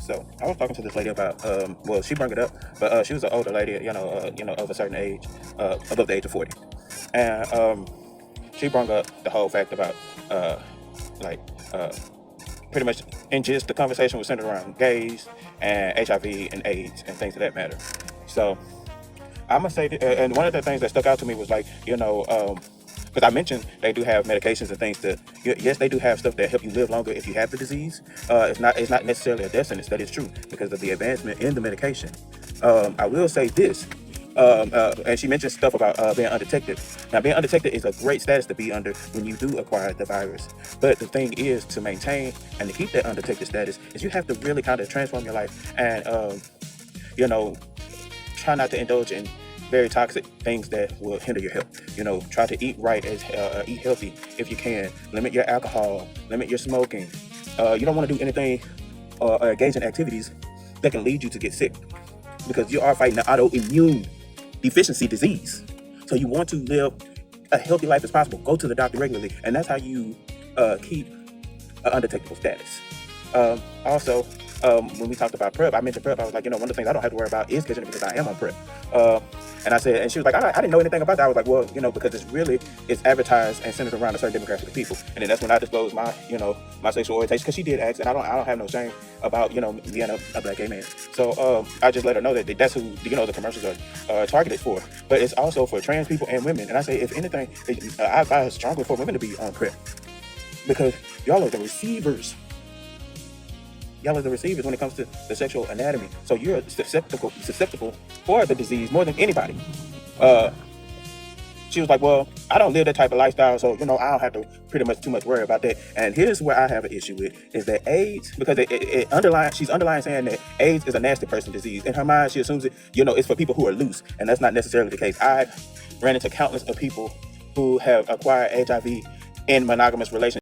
So I was talking to this lady about, well, she brought it up, but she was an older lady, of a certain age, above the age of 40, and she brought up the whole fact about, like, pretty much in just the conversation was centered around gays and HIV and AIDS and things of that matter. So I'm gonna say, and one of the things that stuck out to me was like, because I mentioned they do have medications and things that, yes, they do have stuff that help you live longer if you have the disease. It's not necessarily a death sentence. That is true because of the advancement in the medication. I will say this. And she mentioned stuff about being undetected. Now, being undetected is a great status to be under when you do acquire the virus. But the thing is, to maintain and to keep that undetected status, is you have to really kind of transform your life and, you know, try not to indulge in very toxic things that will hinder your health. Try to eat right, eat healthy if you can. Limit your alcohol, limit your smoking. You don't want to do anything or engage in activities that can lead you to get sick because you are fighting an autoimmune deficiency disease. So you want to live a healthy life as possible. Go to the doctor regularly, and that's how you keep an undetectable status. Also, when we talked about PrEP, I mentioned PrEP. I was like, one of the things I don't have to worry about is catching it because I am on PrEP. And she was like, I didn't know anything about that. I was like, well, because it's advertised and centered around a certain demographic of people. And then that's when I disclosed my sexual orientation, because she did ask, and I don't have no shame about, being a black gay man. So I just let her know that that's who, the commercials are targeted for. But it's also for trans people and women. And I say, if anything, I advise strongly for women to be on PrEP because y'all are the receivers. Y'all are the receivers when it comes to the sexual anatomy. So you're susceptible for the disease more than anybody. She was like, well, I don't live that type of lifestyle, so, I don't have to pretty much too much worry about that. And here's where I have an issue with, is that AIDS, because she's underlying saying that AIDS is a nasty person disease. In her mind, she assumes it, it's for people who are loose, and that's not necessarily the case. I ran into countless of people who have acquired HIV in monogamous relationships.